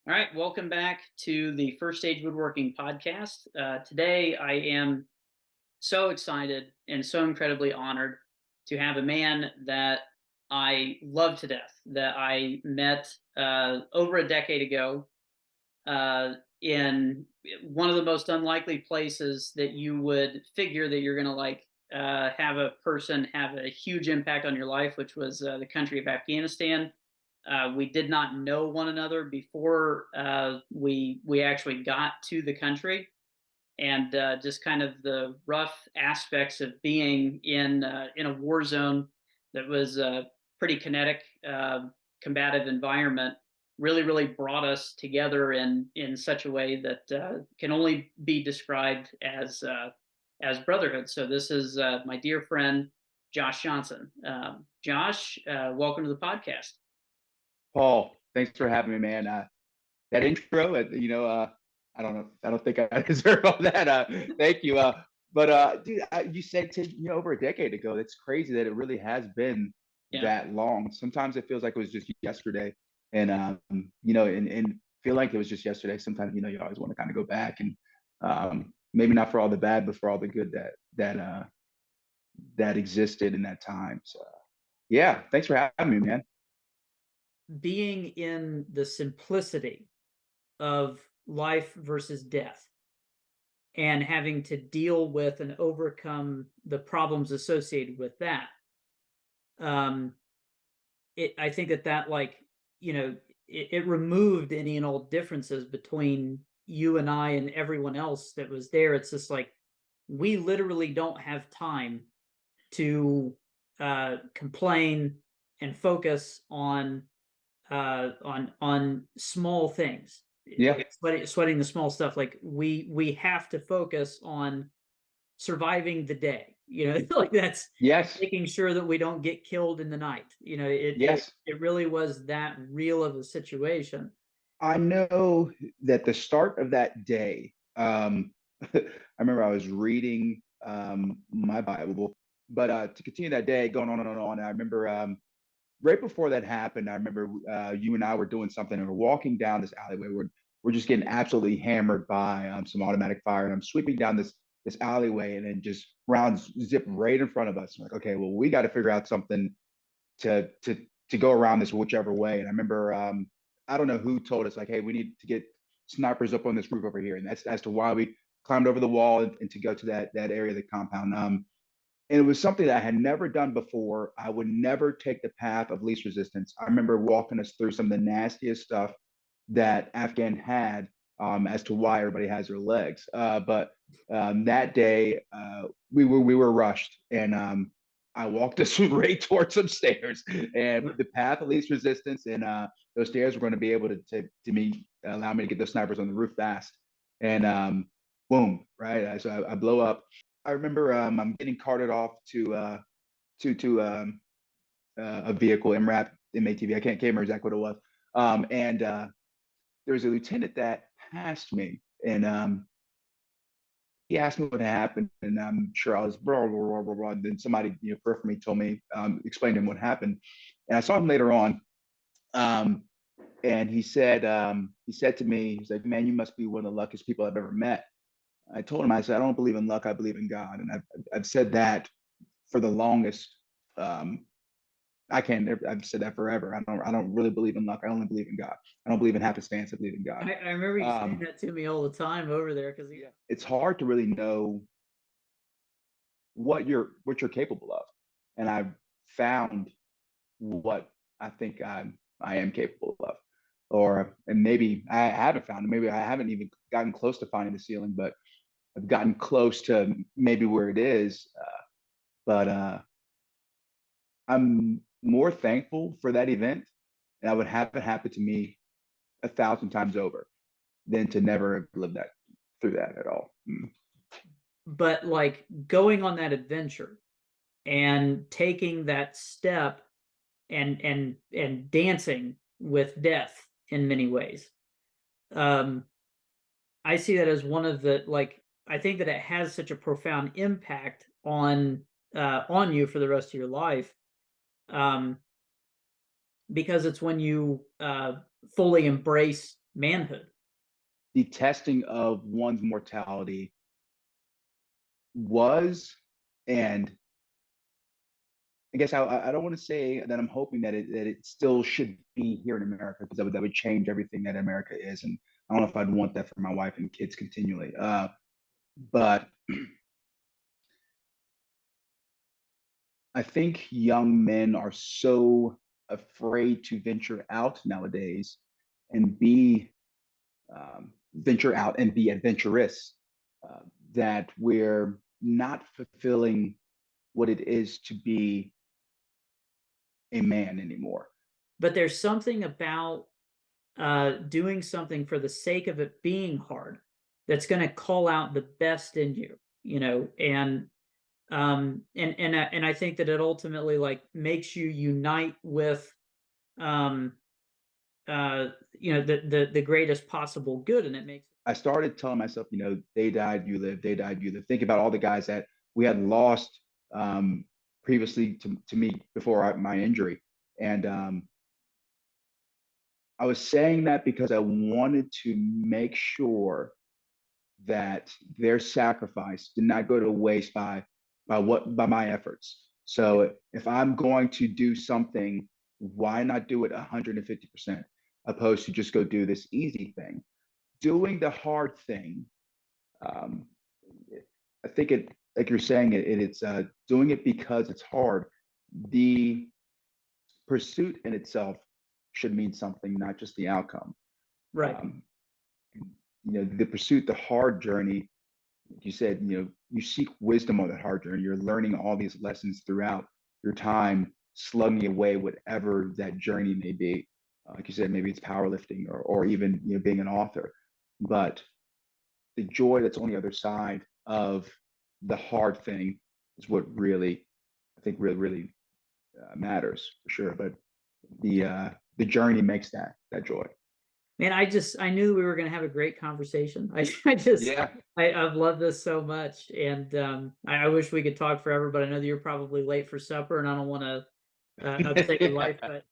All right, welcome back to the First Stage Woodworking podcast. Today, I am so excited and so incredibly honored to have a man that I love to death, that I met over a decade ago uh, in one of the most unlikely places that you would figure that you're going to have a person have a huge impact on your life, which was the country of Afghanistan. We did not know one another before we actually got to the country, and just kind of the rough aspects of being in a war zone that was a pretty kinetic, combative environment really brought us together in such a way that can only be described as brotherhood. So this is my dear friend Josh Johnson. Josh, welcome to the podcast. Paul, thanks for having me, man. That intro, I don't know, I don't think I deserve all that. Thank you. Dude, you said over a decade ago. That's crazy that it really has been Yeah. that long. Sometimes it feels like it was just yesterday, and feel like it was just yesterday. Sometimes, you always want to kind of go back and maybe not for all the bad, but for all the good that existed in that time. So, yeah, thanks for having me, man. Being in the simplicity of life versus death and having to deal with and overcome the problems associated with that. Um, I think that it removed any and all differences between you and I and everyone else that was there. It's just like we literally don't have time to complain and focus on small things, Yeah. like sweating the small stuff. Like we have to focus on surviving the day. Like that's Yes. making sure that we don't get killed in the night. Yes. It really was that real of a situation. I know that the start of that day, I remember I was reading my Bible, but to continue that day, going on and on, I remember right before that happened, I remember you and I were doing something and we're walking down this alleyway. We're just getting absolutely hammered by some automatic fire, and I'm sweeping down this alleyway, and then just rounds zip right in front of us. I'm like, okay, well, we got to figure out something to to to go around this whichever way. And I remember I don't know who told us like, hey, we need to get snipers up on this roof over here, and that's as to why we climbed over the wall and to go to that area of the compound. And it was something that I had never done before. I would never take the path of least resistance. I remember walking us through some of the nastiest stuff that Afghan had, as to why everybody has their legs. But that day, we were rushed, and I walked us right towards some stairs, and the path of least resistance, and those stairs were going to be able to me allow me to get those snipers on the roof fast, and boom, right. So I blow up. I remember I'm getting carted off to a vehicle, MRAP, MATV. I can't remember exactly what it was. And There was a lieutenant that passed me, and he asked me what happened, and I'm sure I was blah blah blah blah blah. And then somebody, peripheral me told me, explained to him what happened, and I saw him later on. Um, and he said to me, he's like, "Man, you must be one of the luckiest people I've ever met." I told him, I said, "I don't believe in luck. I believe in God," and I've said that for the longest. Um, I can't. I've said that forever. I don't really believe in luck. I only believe in God. I don't believe in happenstance. I believe in God. I remember you saying Um, that to me all the time over there because yeah, it's hard to really know what you're capable of, and I've found what I think I am capable of, or and maybe I haven't found it. Maybe I haven't even gotten close to finding the ceiling, but I've gotten close to maybe where it is. But I'm more thankful for that event, and I would have it happen to me 1,000 times over than to never have lived that through that at all. Mm. but like going on that adventure and taking that step and dancing with death in many ways. Um, I see that as one of the like I think that it has such a profound impact on you for the rest of your life. Um, because it's when you fully embrace manhood. the testing of one's mortality was, and I guess I don't want to say that I'm hoping that it still should be here in America, because that would change everything that America is, and I don't know if I'd want that for my wife and kids continually. But I think young men are so afraid to venture out nowadays and be venture out and be adventurous, uh, that we're not fulfilling what it is to be a man anymore. But there's something about doing something for the sake of it being hard that's going to call out the best in you, you know, and I think that it ultimately like makes you unite with um you know the greatest possible good, and it makes I started telling myself, they died, you live, they died, you live. Think about all the guys that we had lost, previously to me before my injury. And I was saying that because I wanted to make sure that their sacrifice did not go to waste by my efforts. So if I'm going to do something, why not do it 150% opposed to just go do this easy thing? Doing the hard thing, um, I think it, like you're saying, it's doing it because it's hard. The pursuit in itself should mean something, not just the outcome. right. Um, the pursuit, the hard journey, like you said, you seek wisdom on that hard journey. You're learning all these lessons throughout your time, slugging away whatever that journey may be. Like you said, maybe it's powerlifting, or even being an author. But the joy that's on the other side of the hard thing is what really, I think, really matters for sure. But the journey makes that joy. Man, I knew we were going to have a great conversation. I just Yeah. I've loved this so much, and I wish we could talk forever, but I know that you're probably late for supper, and I don't want to upset your wife. But